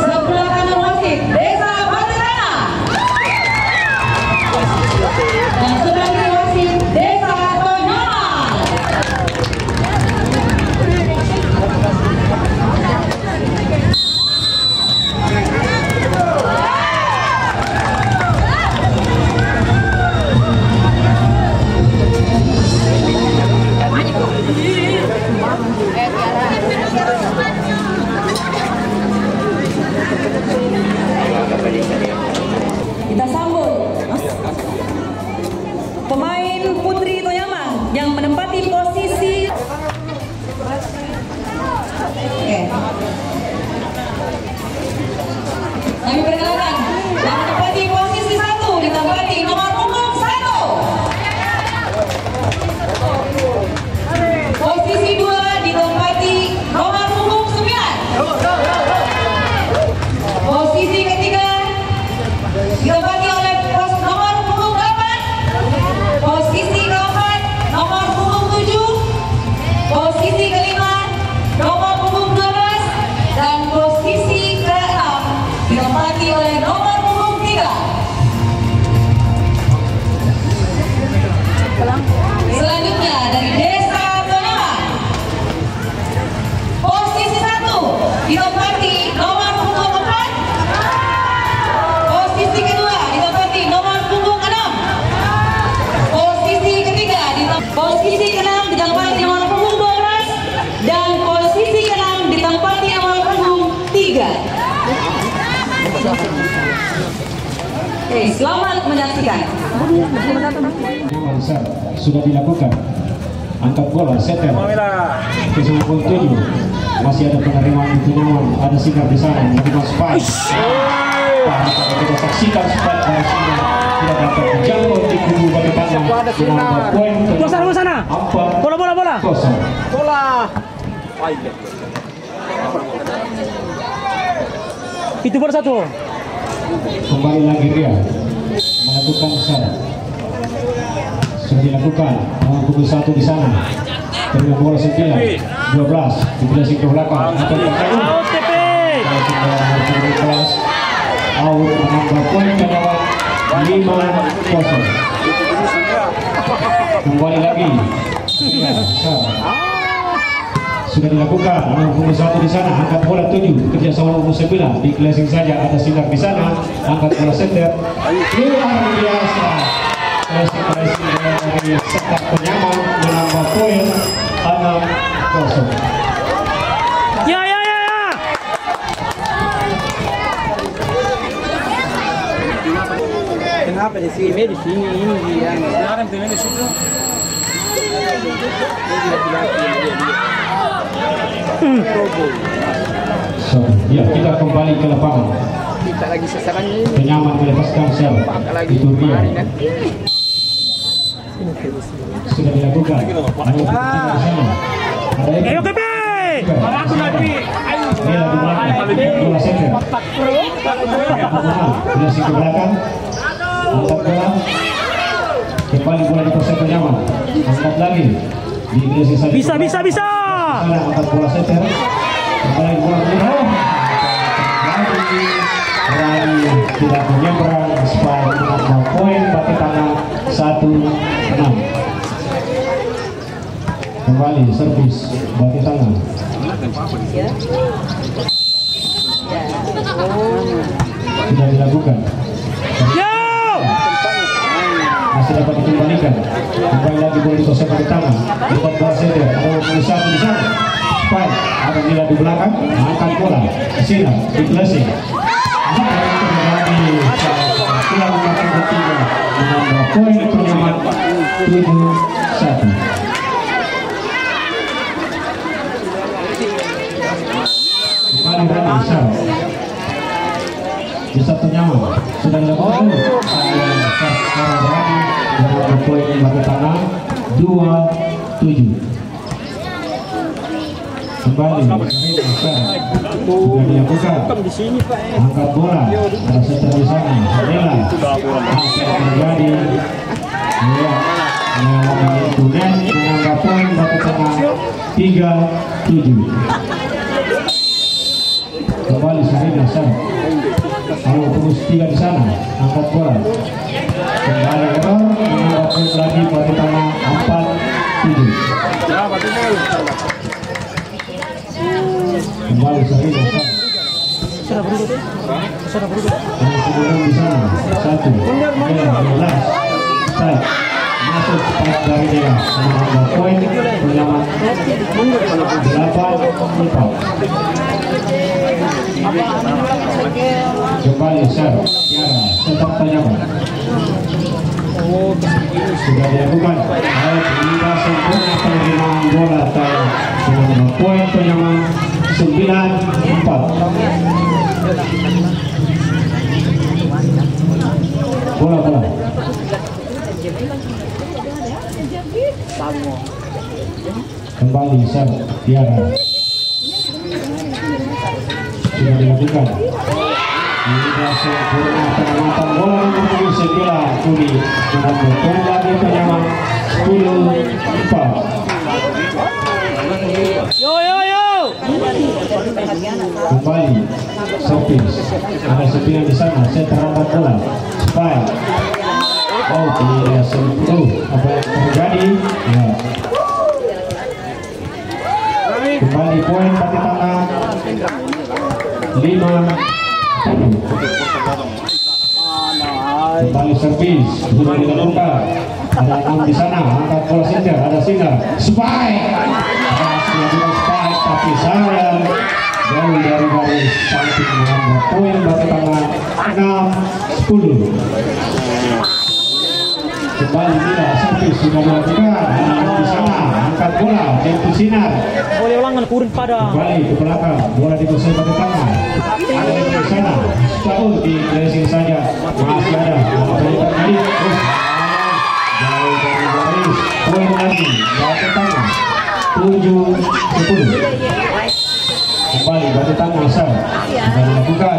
Sebelah kanan wasit Desa Baterana. Dan sebelah kiri wasit Desa Tonyaman. Kita sambut pemain Putri Tonyaman yang menempati posisi. Oke. Kami perkenalkan yang menempati posisi 1 ditempati nomor punggung 1. Posisi 2 ditempati nomor punggung 9. Posisi ketiga ditempati oleh nomor punggung 8. Posisi keempat nomor punggung 7. Posisi kelima nomor punggung 12. Dan posisi keenam ditempati oleh nomor punggung 3. Selanjutnya dari Desa Tonyaman, posisi 1 ditempati nomor punggung 4. Posisi kedua ditempati nomor punggung 6. Posisi ketiga posisi ke-6 ditempati nomor punggung 12. Dan posisi ke-6 ditempati nomor punggung 3. Oke, selamat menyaksikan. Sudah dilakukan. Angkat bola, setter. Ke 97. Masih ada penerimaan di Tonyaman. Ada sikap di sana. Melakukan spike. Kita saksikan spike dari sini. Tidak dapat menjangkau di kubu bagi tangan. Menambah poin. Bola sana. Bola. Kosong. Itu bola 1. Kembali lagi dia melakukan serve. Sudah dilakukan nomor punggung 1 di sana. Dengan bola 9, 12 dipilih ke belakang. Out menambah poin Tonyaman 5-0. Kembali lagi. Sudah dilakukan nomor punggung 1 di sana. Angkat bola 7 kerjasama nomor 9 di klasing saja. Ada sinar di sana. Angkat bola center. Luar biasa. Klasing dari Sekap Tonyaman menambah poin 6-0. Ya. Kenapa di sini ini yang sekarang di situ? Ya, kita kembali ke lapangan. Kita lagi sasarannya ini. Tonyaman melepaskan serve. Itu dia. Sudah dilakukan. Ayo Kepe. Aku lagi. Dia di belakang. Bola center. Masih ke belakang. Angkat bola. Kembali bola di posisi Tonyaman. Angkat lagi. Bisa. Angkat bola center. Kembali bola menyeberang. Rani tidak menyeberang. Spike menambah poin bagi tangan 1-6. Kembali servis bagi tangan. Sudah dilakukan. Masih dapat dikembalikan. Kembali lagi bola di posisi bagi tangan. Empat bola center. Ada nomor 1 di sana. Spike ada nilai di belakang. Angkat bola. Sinar di blessing. Pulang makan ketiga menambah poin Tonyaman 7-1. Kembali Rani serve. Bisa Tonyaman sudah dilakukan sekarang Rani menambah poin bagi tangan 2-7. Kembali sudah dilakukan. Angkat bola ada setter di sana. Nela terjadi. Menambah poin bagi tangan 3-7. 3 di sana, angkat bola. Kembali error, menambah poin lagi batu tanah 4-7. Kembali Sarina Sam. Sana beruduk. Sana beruduk. Kemudian di sana 1, 15, strike. Masuk strike dari dia, menambah poin penyaman 8-4. Kembali serve Tiara tetap penyaman. Sudah dilakukan. Baik, hingga sempurna penerimaan bola Tiara dengan poin penyaman 9-4. Bola. Kembali serve Tiara. Sudah dilakukan. Hingga sempurna pengamatan bola menuju sebelah kiri dengan berpoin lagi penyaman 10-4. Yo. Kembali servis. Ada 9 di sana. Saya terangkat bola. Spike. Oh, tidak sentuh. Apa yang terjadi? Ya. Kembali poin batu tangan 5. Kembali servis sudah dilakukan. Ada 6 di sana. Angkat bola center. Ada Sinar. Spike. Dilakukan spike tapi sayang jauh dari garis samping menambah poin batu tangan 6-10. Kembali tidak servis sudah dilakukan. Ada di sana. Angkat bola. Jemput Sinar. Boleh ulangan kurun pada. Kembali ke belakang, bola dikuasai batu tangan. Ada di sana, jauh di blessing saja. Masih ada. Jauh dari garis. Poin lagi, batu tangan 7-10. Kembali batu tangan sel. Sudah dilakukan.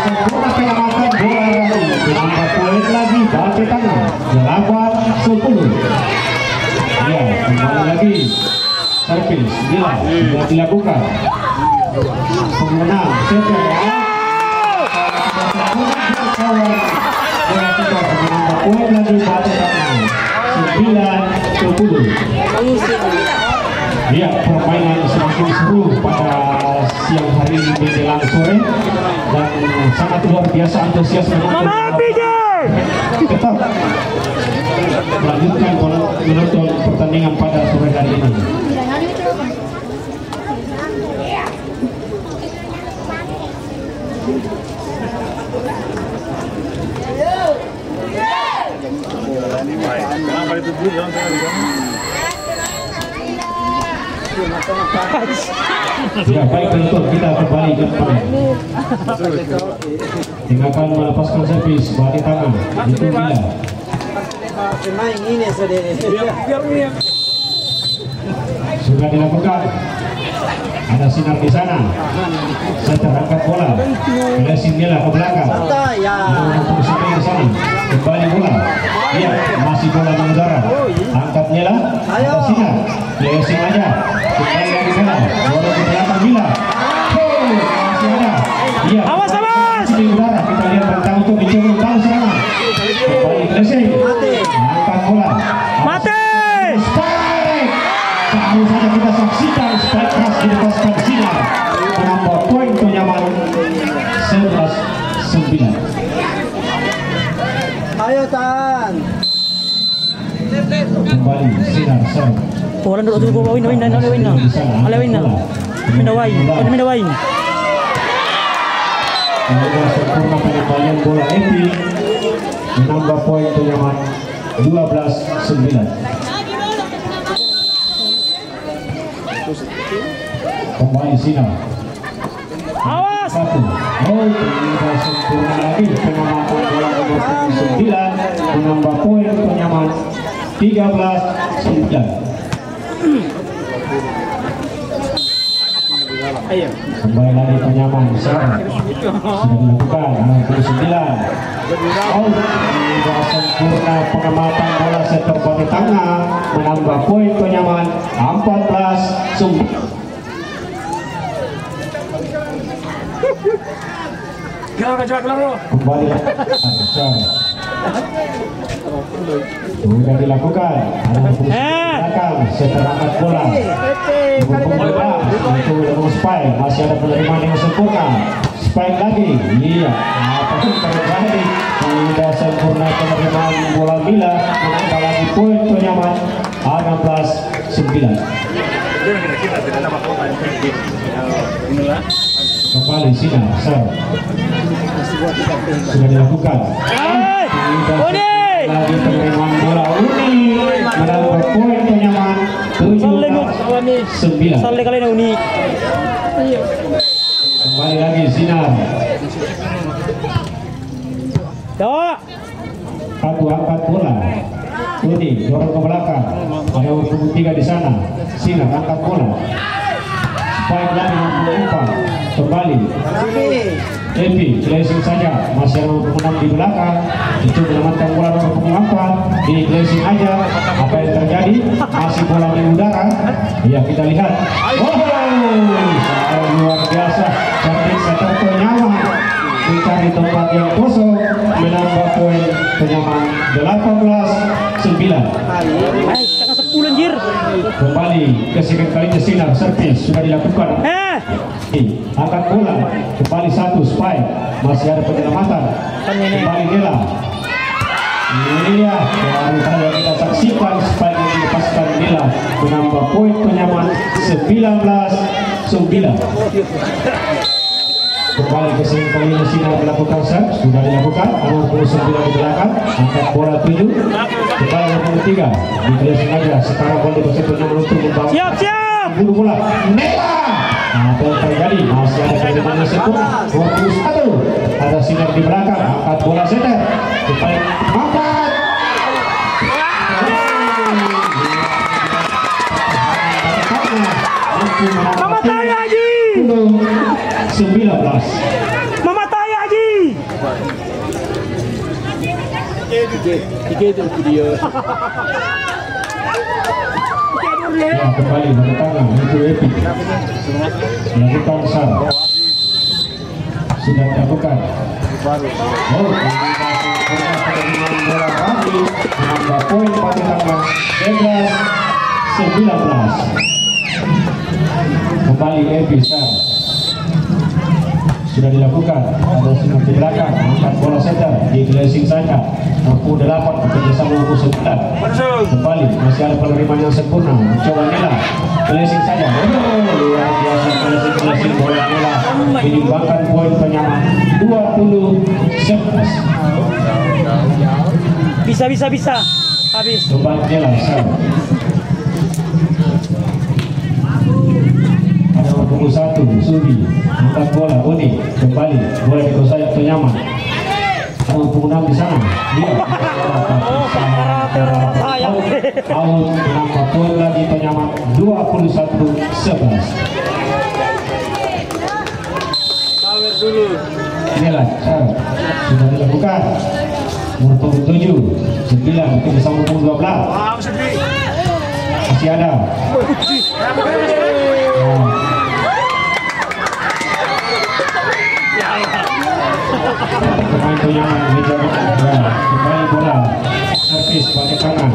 Sempurna pengamatan bola lagi. Menambah poin lagi batu tangan 8-10. Ya, kembali lagi servis bila sudah dilakukan pemenang setel menambah poin lagi batu tangan 9-10. Ya, permainan semakin seru pada siang hari ini menjelang sore dan sangat luar biasa antusias menonton. Tetap melanjutkan menonton pertandingan pada sore hari ini. Ya, baik penonton, kita kembali ke depan. Tinggalkan melepaskan servis batu tangan itu bila. Sudah dilakukan. Ada Sinar di sana. Saya terangkat bola. Blessing Nila ke belakang. Di sana. Kembali bola. Iya, masih bola di udara. Angkat Nila. Ada Sinar. Blessing aja. Kembali lagi bola. Bola di belakang Nila. Masih ada. Iya. Awas. Di udara. Kita lihat bertahu untuk dicoba tahu serangan. Kembali Blessing. Angkat bola. Mati. Baru saja kita saksikan strike keras dilepaskan Sinar menambah poin penyaman 11-9. Ayo Tan. Kembali Sinar serve. Orang dulu tuh win. Kemudian sempurna penembalian bola Epi menambah poin penyaman 12-9. Kembali Sinar. Awas. Satu. Tidak sempurna lagi pengamatan bola nomor 9 menambah poin penyaman 13-9. Kembali lagi penyaman sudah dilakukan 9. Tidak sempurna pengamatan bola setter batu tengah menambah poin penyaman 14-9. Kembali sudah dilakukan. Belakang setelah angkat bola. Untuk spike masih ada penerimaan yang sempurna. Spike lagi. Iya. Apapun terjadi tidak sempurna penerimaan bola Mila. Menambah lagi poin penyaman 16-9. Kembali Sinar serve. Sudah dilakukan. Lagi penerimaan bola Uni menambah poin penyaman 7-9. Salah kali Uni. Kembali lagi Sinar. Aku angkat bola. Uni dorong ke belakang. Ada nomor 3 di sana. Sinar angkat bola. Spike lagi nomor 4. Kembali. Epi, flashing saja, masih ada nomor 6 di belakang. Itu menyelamatkan bola nomor 4. Di flashing aja. Apa yang terjadi? Masih bola di udara. Ya kita lihat. Oh, luar biasa. Cantik setter penyaman. Mencari tempat yang kosong, menambah poin penyaman 18-9. Kakak 10 anjir. Kembali ke second kalinya Sinar servis sudah dilakukan. Angkat bola kembali 1 spike, masih ada penyelamatan. Kembali Nela. Ini dia baru kali yang kita saksikan spike yang dilepaskan Nela menambah poin penyaman 19-9. Kembali ke second kalinya Sinar melakukan serve sudah dilakukan. 69 di belakang, angkat bola 7. Kembali nomor 3 di flashing aja. Sekarang bola dipersepulkan untuk membawa. Siap. Bulu bola Nela. Apa yang terjadi? Masih ada penerimaan sempurna. 21. Ada Sinar di belakang. Angkat bola setter. Kembali angkat. Mama Taya Haji. 19. Mama Taya Haji. Tiga itu video. Ya, kembali pada tangan itu Epi. Melakukan sar. Sudah dilakukan. Oh, bola kaki menambah poin pada tangan 11-19. Kembali Epi sar. Sudah dilakukan. Ada Sinar di belakang. Angkat bola setter di flashing saja. 68 kerjasama 9. Kembali masih ada penerimaan yang sempurna. Coba Nela flashing saja. Luar biasa flashing bola Nela menyumbangkan poin penyaman 20-11. Bisa. Habis. Kembali Nela sar. Ada nomor 1 Sudi angkat bola Uni kembali bola dikuasai penyaman. Ada nomor 6 di sana. Dia out menambah poin lagi penyaman 21-11. Inilah cara sudah dilakukan. Nomor 7 9 kita sama 12. Masih ada. Pemain penyaman kembali bola servis pakai tangan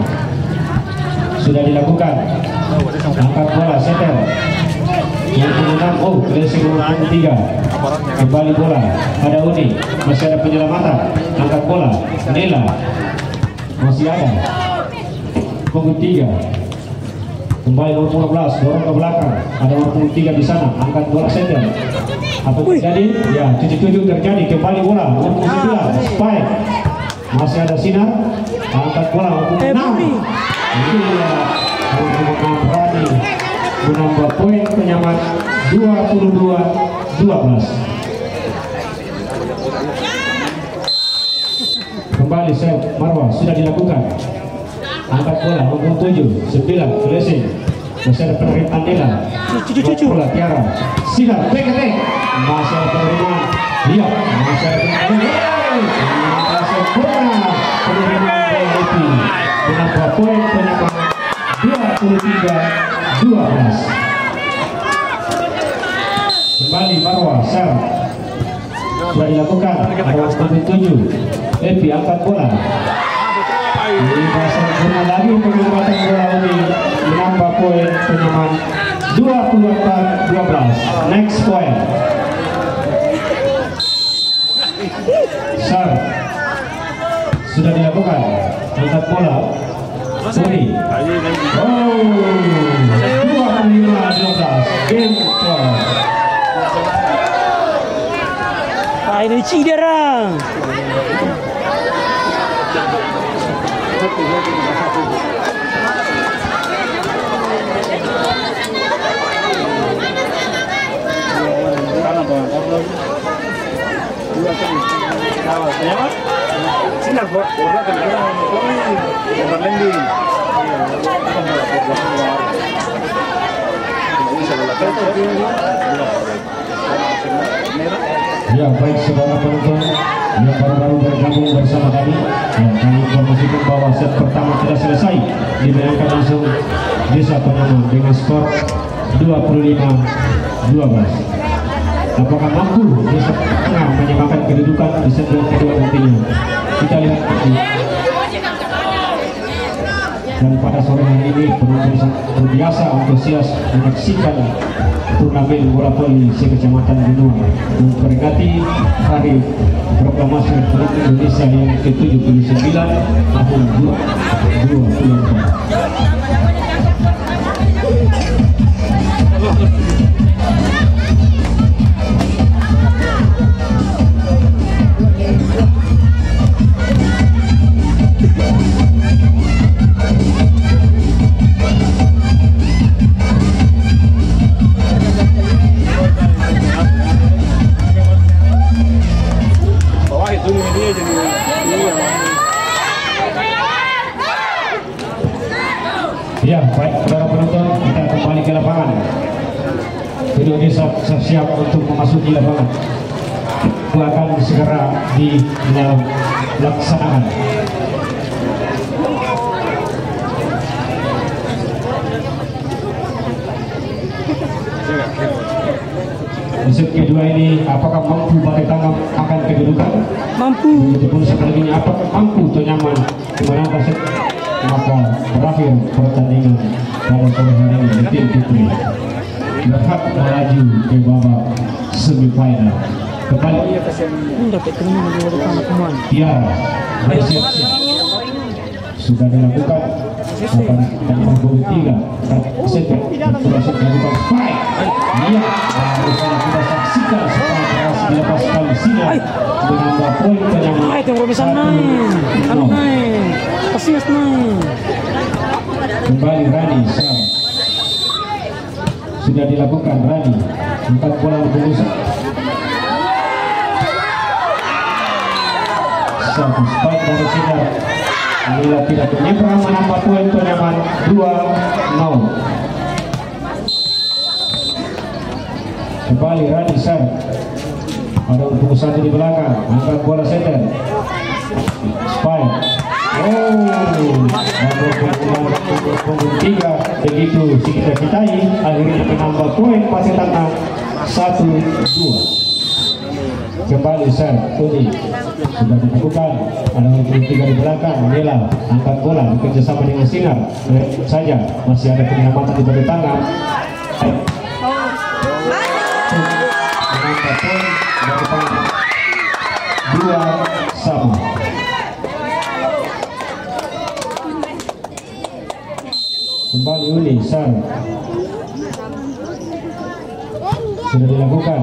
sudah dilakukan. Angkat bola setter 26. Oh, flashing nomor 3. Kembali bola ada Uni, masih ada penyelamatan. Angkat bola Nela masih ada. Punggung 3. Kembali nomor 15 dorong ke belakang. Ada nomor 3 di sana. Angkat bola setter. Apa terjadi? Ya, 77 terjadi. Kembali bola nomor 9 spike. Masih ada Sinar. Angkat bola nomor 6. Iya, berani menambah poin penyaman 22-12. Kembali set Marwah sudah dilakukan. Angkat bola nomor 7 9 flashing. Masih ada penerimaan Nela. Bola Tiara Sinar back. Masih ada penerimaan. Iya, masih ada penerimaan. Sempurna penerimaan Epi menambah poin penyaman 23-12. Kembali Marwah serve sudah dilakukan. Nomor 7 Epi angkat bola. Ini sempurna lagi penempatan bola ini menambah poin penyamaan 24-12. Next point. Sar sudah dilakukan, angkat bola. Tony. Oh, 25-12. Game point. Ini Cidera. Ya, baik saudara penonton yang baru-baru bergabung bersama kami, kami informasikan bahwa set pertama sudah selesai, dimenangkan langsung Desa Panama dengan skor 25-12. Apakah mampu Desa Tengah menyamakan kedudukan di set kedua nantinya? Kita lihat nanti. Dan pada sore hari ini penonton sangat biasa antusias menyaksikan turnamen bola voli se-Kecamatan Benua memperingati Hari Proklamasi Republik Indonesia yang ke-79 tahun 2024. Ya, baik saudara penonton, kita kembali ke lapangan. Kedua desa siap untuk memasuki lapangan. Akan segera dilaksanakan. Di set kedua ini, apakah mampu Batai Tangam akan kedudukan? Mampu. Begitupun sekali ini, apakah mampu Tonyaman memenangkan set? Maka berakhir pertandingan pada sore hari ini. Tim Putri berhak melaju ke babak semifinal. Kembali Tiara resepsi sudah dilakukan 8-3 set sudah dilakukan fight. Iya, harus kita saksikan setelah berhasil dilepaskan sinar menambah poin penyamaan. Itu bisa main. Pasti main. Kembali Rani Sar sudah dilakukan. Rani angkat bola lurus. Satu spike dari sinar. Bila tidak menyeberang menambah poin penyamaan 2-0. Kembali Rani Sar. Ada untuk satu di belakang, angkat bola center. Spike. Oh, nomor 3 begitu kita citai, akhirnya menambah poin Batai Tangam 1-2. Kembali Sar Tony sudah dilakukan, ada nomor 3 di belakang. Nela angkat bola bekerjasama dengan Sinar. Saja masih ada penyelamatan di Batai Tangam. Menambah poin Batai Tangam 2-sama. Kembali Uli Sar sudah dilakukan,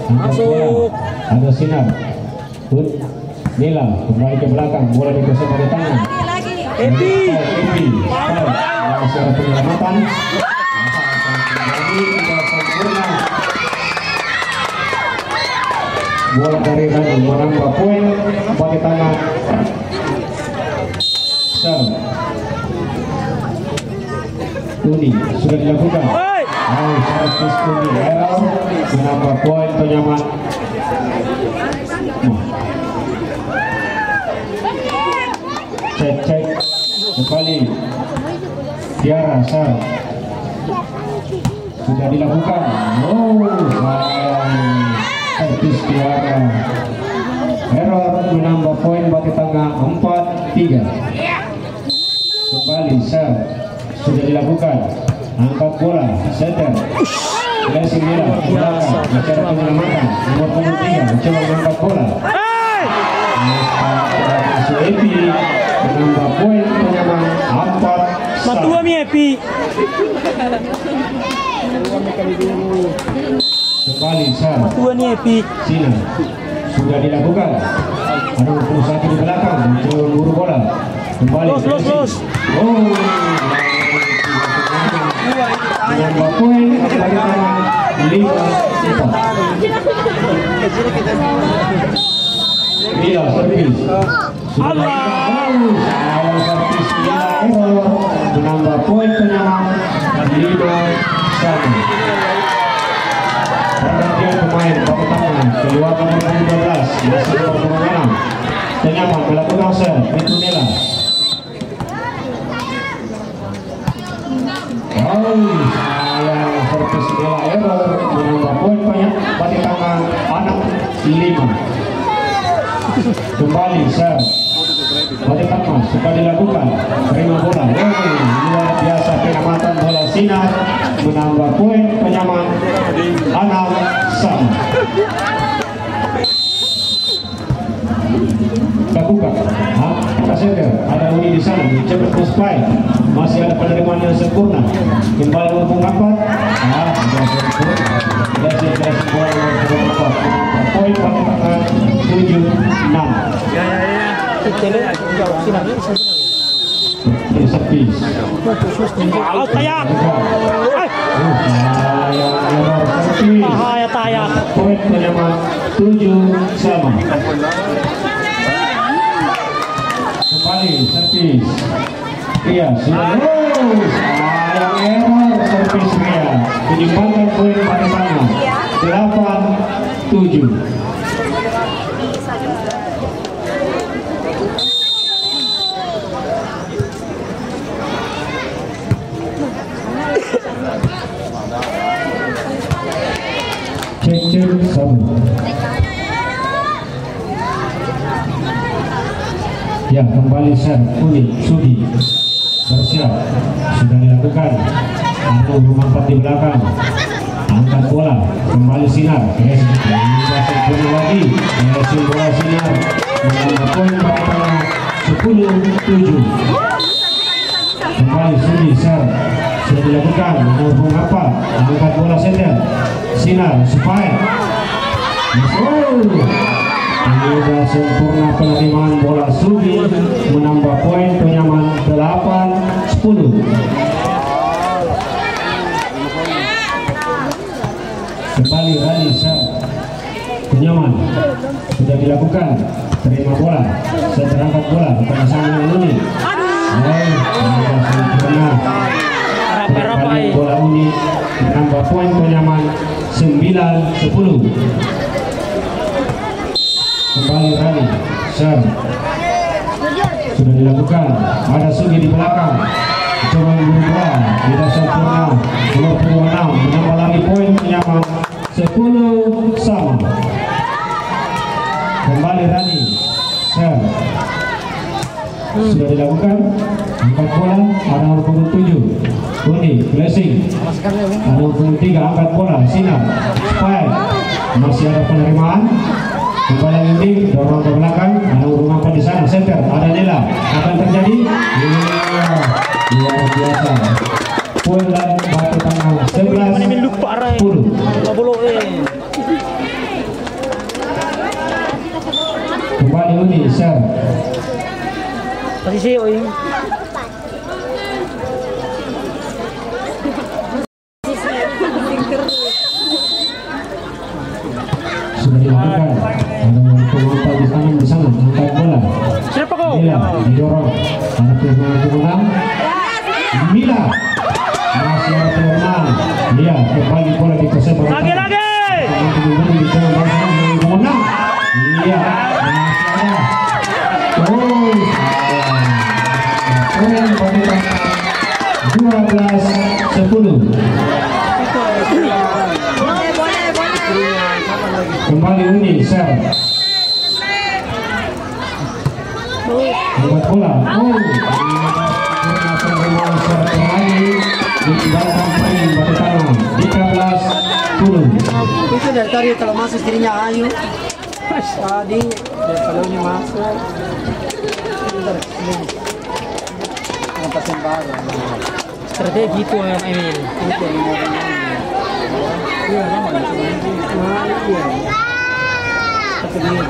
angkat bola, ada Sinar. Nila kembali ke belakang, bola dikosong pada tangan. Epi masih ada penyelamatan. Tidak sempurna. Bola dari Rani menambah poin Batai Tangam. Sar Tuni sudah dilakukan. Servis Tuni error menambah poin penyamaan. Cek kembali Tiara Sar sudah dilakukan. Servis Tiara poin bagi tangga 4-3. Kembali serve sudah dilakukan, angkat bola center Blessing Mila ke belakang bicara penyelamatan nomor punggung 3 mencoba mengangkat bola. Epi menambah poin penyaman 4-1. Matua mi Epi. Kembali serve Matua ni Epi. Sinar sudah dilakukan, ada 21 di belakang mencoba memburu bola. Kembali Los. menambah poin bagi tangan 5-4. Mila servis servis Mila error menambah poin penyaman 5-1. Pergantian pemain bagi tangan keluar nomor 12 masih nomor 6 penyaman melakukan serve Petronella. Sayang servis Mila error menambah poin banyak bagi tangan anak 5. Kembali serve bagi tangan sudah dilakukan, terima bola. Luar biasa pengamatan bola Sinar menambah poin penyaman 6-1. Lakukan Kasender, ada Uni di sana mencoba puspai, masih ada penerimaan yang sempurna. Kembali nomor 4 poin bagi tangan 7-6. Servis Tayak. Tayak. Poin penyaman 7-sama. Kembali servis Ria sudah sayang error servis Ria menyumbangkan poin pada tangan 8-7. Cek sabu. Ya, kembali serve Uni Sudi bersiap sudah dilakukan. Aku rumah 4 di belakang, angkat bola kembali Sinar. Sempurna lagi berhasil bola Sinar menambah poin pada tangan 10-7. Kembali Sudi serve sudah dilakukan. Nomor apa? Angkat bola center Sinar supaya sudah sempurna penerimaan bola Sudi menambah poin penyaman 8-10. Kembali Rani penyaman sudah dilakukan, terima bola saya terangkat bola pada sana Uni. Kembali bola Uni menambah poin penyaman 9-10. Kembali Rani serve sudah dilakukan, ada Sugi di belakang coba memburu bola, tidak sempurna. Nomor 26 menambah lagi poin penyaman 10-sama. Kembali Rani serve sudah dilakukan, angkat bola, ada nomor 7 Uni Blessing, ada nomor 3 angkat bola Sinar Spike, masih ada penerimaan. Kembali ini dorong ke belakang, ada rumah di sana center, ada Nela, akan terjadi luar biasa. Poin dan batu tangan 11-10. Kembali Uni serve Posisi Oi. sudah dilakukan, ada pengumpul di kanan di sana angkat bola. Siapa kau? Mila didorong, ada pengumpul Mila masih ada pengumpul. Iya, kembali bola di kosong. Lagi. Iya, masih ada. Poin bagi 12-10. Kembali Uni serve Angkat bola. Ditinggalkan main batu tangan 13-10. Itu dari tadi kalau masuk dirinya Ayu. Tadi kalau ini masuk. Lepasin baru. Strategi itu yang Emil. Itu yang iya, nama itu. Iya. Satu dia.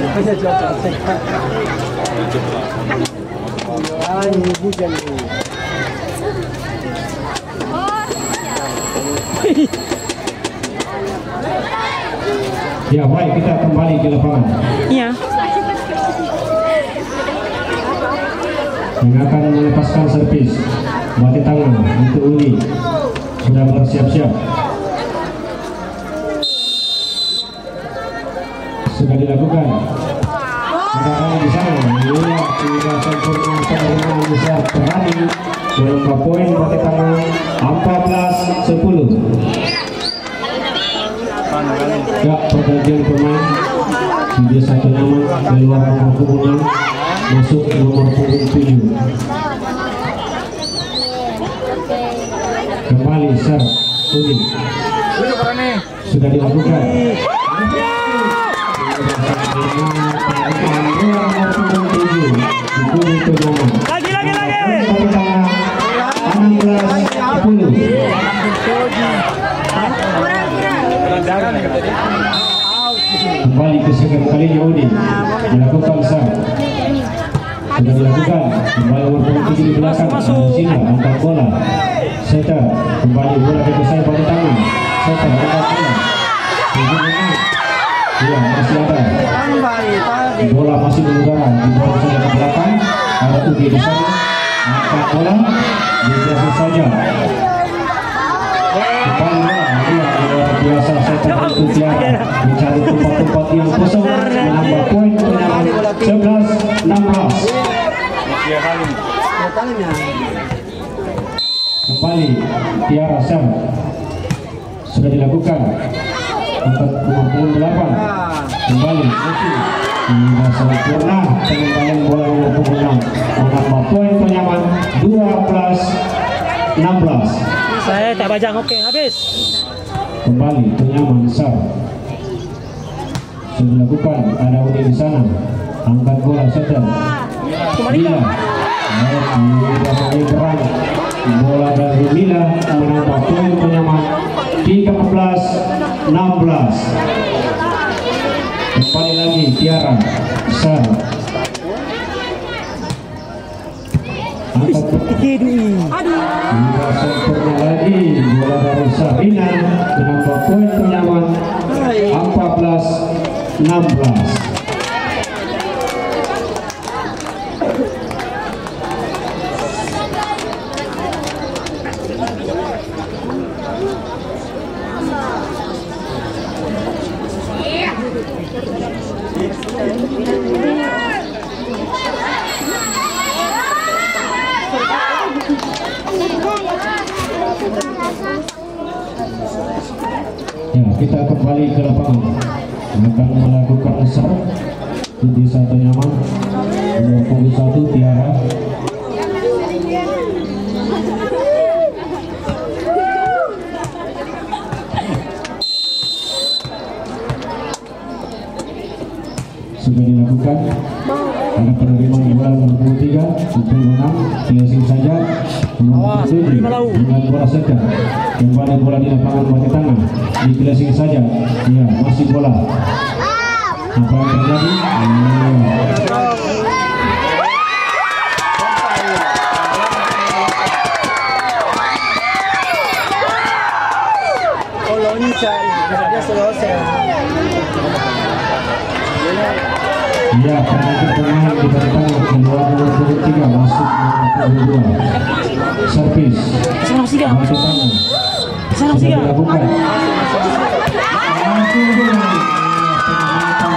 Bisa coba. Ayu bukan. Ya baik, kita kembali ke lapangan. Iya. Yang akan melepaskan servis batu tangan untuk Uli sudah bersiap-siap. Sudah dilakukan. Ada di sana. Iya, tidak sempurna penerima bisa berani berubah poin batu tangan 14-10. Ya, pergantian pemain dia satu nyaman dari luar nomor punggung 6 masuk nomor punggung 7. Kembali serve Uli sudah dilakukan. Kembali ke second kalinya Udi melakukan serve sudah dilakukan. Kembali nomor 7 di belakang sini angkat bola setter kembali bola ke saya batu tangan setter angkat bola ya masih ada bola masih mengudara dibawa saja ke belakang ada Udi di sana angkat bola dibiasa saja kembali bola luar biasa setter itu Tiara mencari tempat-tempat yang kosong menambah poin penyerang 11-16. Kembali Tiara Sam sudah dilakukan untuk nomor 8 kembali tidak sempurna pengembalian bola nomor 6 menambah poin penyaman 12-16. Saya tak bajang, oke habis. Kembali penyaman Sam sudah dilakukan. Ada Udi di sana angkat bola setter Mila bola dari Mila menambah poin penyaman 13-16. Kembali lagi Tiara Sam angkat tidak sempurna lagi bola dari Sarina menambah poin penyaman 14-16. Ya, kita kembali ke lapangan akan melakukan serve di satu nyaman 21 Tiara sudah dilakukan. Ada penerimaan bola nomor 23 untuk 6 placing saja nomor 7 dengan bola setter kembali bola di lapangan batu tangan di placing saja ya masih bola apa yang terjadi ya penentu pemain di belakang keluar nomor 23 masuk nomor 22 servis batu tangan sudah dilakukan langsung bola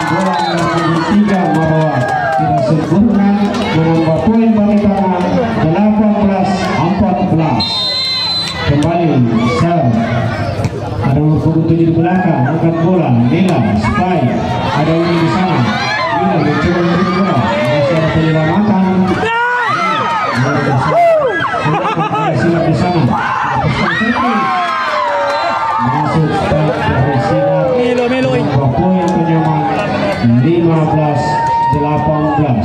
bola nomor 23 Marwa tidak sempurna menambah poin batu tangan 18-14. Kembali serve ada nomor 7 di belakang, angkat bola, Nela, spike, ada Uni di sana. Nela mencoba memberi bola, masih ada penyelamatan. Silap di sana. Masuk spike dari sinar. Poin penyaman 15-18.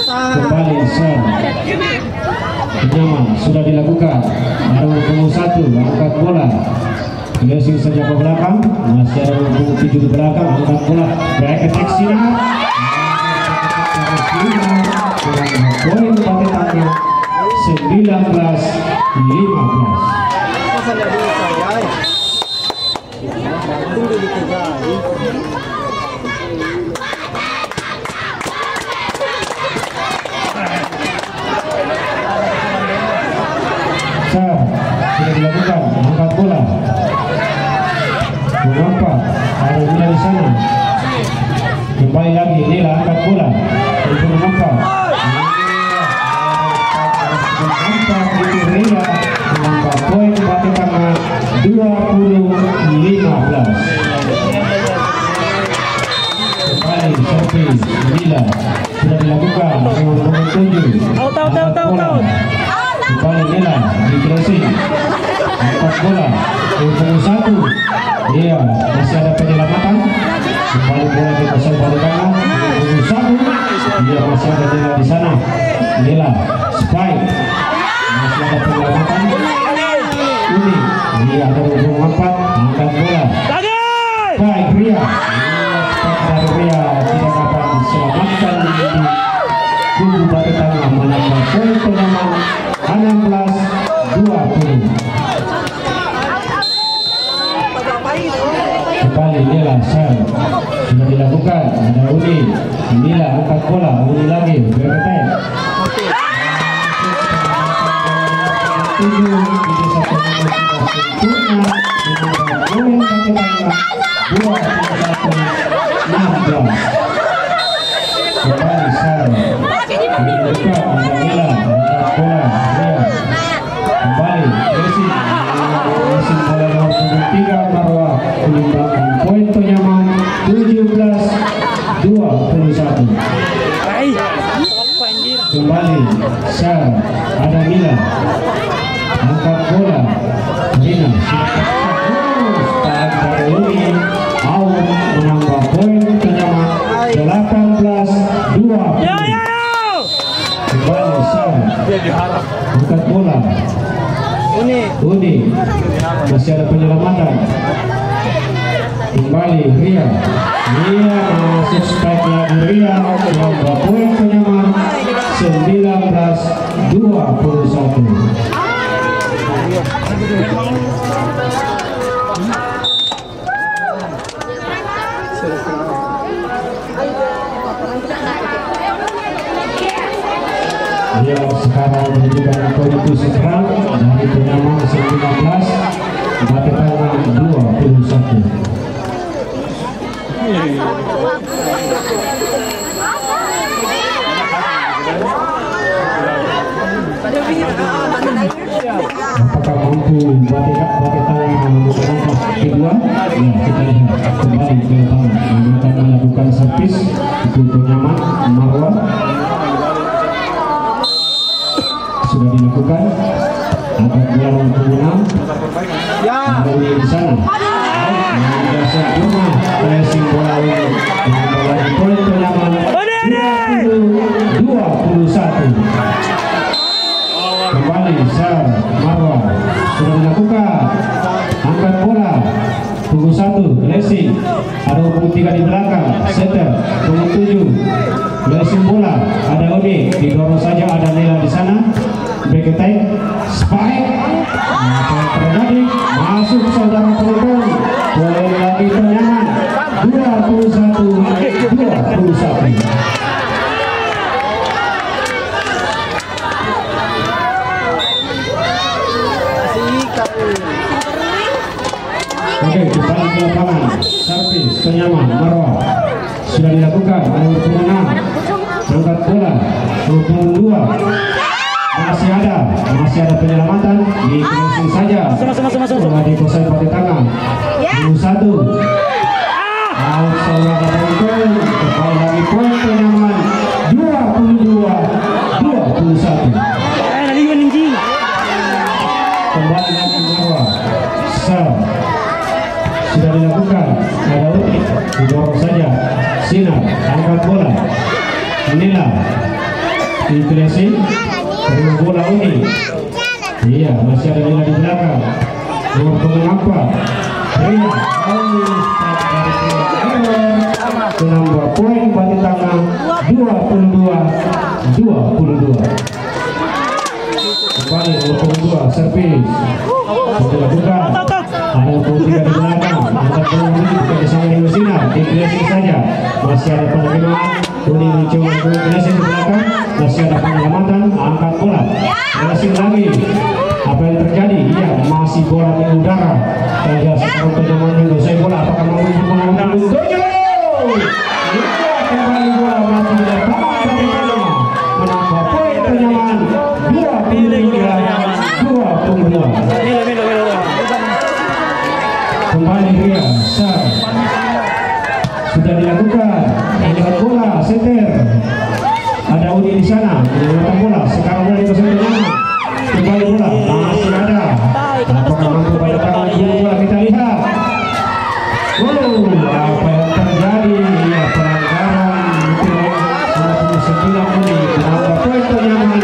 Kembali serve. Penyaman sudah dilakukan. Ada nomor 1 angkat bola. Blessing saja ke belakang. Masih ada nomor 7 di belakang. Angkat bola. Bracket sinar. Poin paketannya 19-15. Sudah dilakukan angkat bola. Mengapa ada Nela di sana? Kembali lagi Nela angkat bola. Untuk mengapa? Mengapa itu Nela mengapa poin batu tengah 20-15. Kembali servis Nela sudah dilakukan nomor 7. Angkat bola. Kembali Nela di crossing, angkat bola nomor 1. Iya, masih ada penyelamatan. Kembali bola di pasal balik kanan nomor 1. Iya, masih ada Nela di sana. Nela spike, masih ada penyelamatan. Uni, iya ada nomor 4. Angkat bola. Spike Ria. Spike dari Ria tidak dapat diselamatkan di kubu batu tengah, menambah poin penyaman 16-20. Kembali Nela serve. Sudah dilakukan. Ada Uni. Nela angkat bola. Uni lagi. Bergetek. 16. Kembali serve. Dilakukan. Ada Nela angkat bola. Kembali Racing bola nomor 3 Marwah menimbangkan poin penyaman 17-21. Kembali serve. Ada Nela angkat bola. Nela dari Uni out, menambah poin penyaman 18-20. Kembali serve. Angkat bola. Uni masih ada penyelamatan. Kembali Ria masuk spike lagi. Ria menambah poin penyaman 19-21. Dia sekarang menunjukkan poin itu sekarang dari penyaman 19, batu tengah 21. Apakah mampu batu tengah menangkap kedua? Ya, kita lihat kembali ke lapangan. Akan melakukan servis itu penyaman Marwah. Sudah dilakukan. Angkat bola nomor 6. Kembali di sana. Sudah sempurna. Racing bola membawa poin penyaman 20-21. Kembali serve Marwah. Sudah dilakukan. Angkat bola. Tunggu 1. Racing. Ada nomor 3 di belakang. Setter. Nomor 7. Racing bola. Ada Odi. Didorong saja. Ada Nela di sana. Back attack, spike, apa terjadi? Masuk saudara penonton, boleh lagi penyangan 21-21. Oke, kembali ke lapangan. Servis penyaman Marwah sudah dilakukan. Nomor 6 angkat bola. Nomor 2 masih ada penyelamatan di closing saja. Coba dikuasai pakai tangan. 21. Out saudara poin. Kembali lagi poin penyaman 22-21. Kembali lagi Marwa. Sudah dilakukan. Ada Uti. Didorong saja. Sinar angkat bola. Nila di pressing. Terima bola Uni. Iya, masih ada Nila di belakang. Nomor pemain apa? Ria. Menambah poin bagi tangan 22-22. Kembali nomor pemain 2 servis. Dilakukan. Ada putih di belakang. Angkat bola Uni bukan bersama dengan Sinar. Di pressing saja. Masih ada penerimaan. Uni mencoba pressing di belakang. Masih ada penyelamatan. Angkat bola. Pressing lagi. Apa yang terjadi? Iya, masih bola di udara. Tinggal sekarang penyaman menguasai bola. Apakah mampu menggunakan Dojo? Iya, kembali bola masih di lapangan dari mana? Menambah poin penyaman 23-22. Kembali Ria, sudah dilakukan. Angkat bola, seter. Ada Udi di sana, menyelamatkan bola. Sekarang bola dikuasai penyaman. Kembali bola, masih ada. Apakah mampu pada tangan bola kita lihat. Apa yang terjadi? Ya, pelanggaran 29 menit. Menambah poin penyaman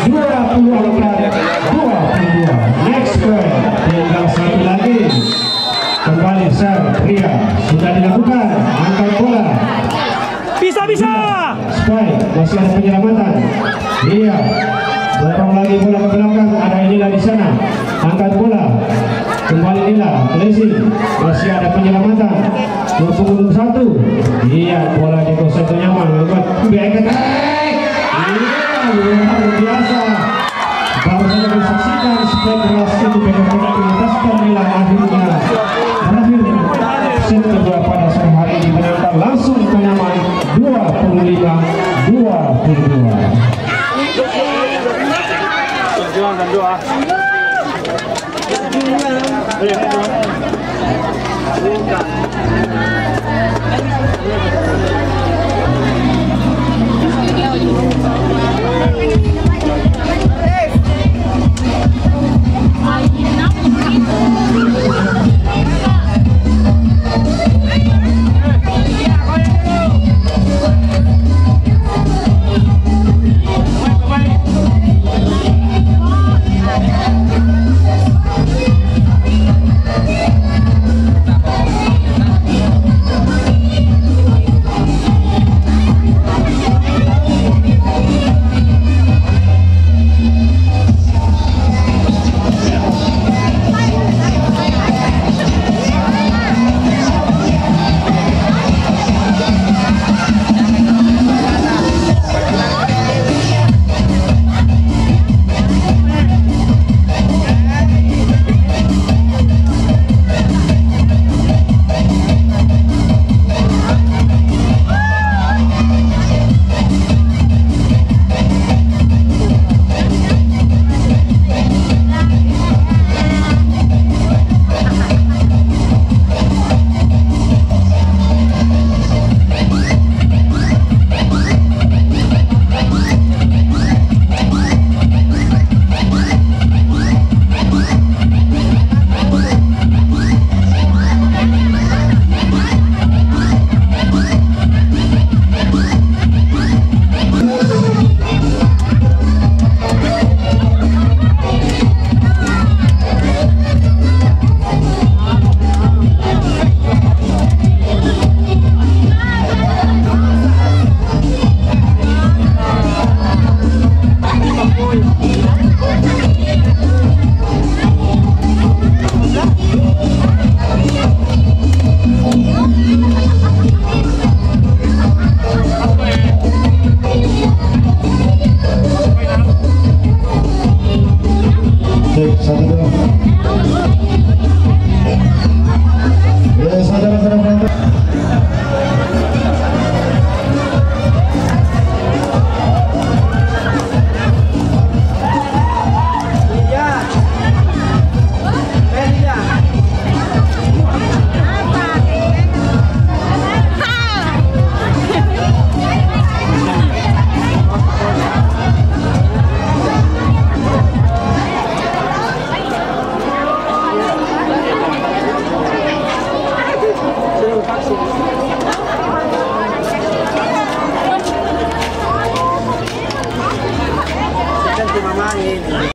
24-22. Next point, tinggal satu lagi. Kembali Ria, sudah dilakukan. Angkat bola. Bisa. Spike, masih ada penyelamatan. Iya. Dorong lagi bola ke belakang. Ada Nila di sana. Angkat bola. Kembali Nila. Blessing. Masih ada penyelamatan. Nomor 1. Iya, bola dikuasai nyaman. Membuat back attack. Iya, luar biasa. Baru saja disaksikan spike keras itu back attack menuntaskan Nila akhirnya. Berakhir set kedua pada sore hari ini menangkan langsung penyaman 25-22. Dan doa. Bukan.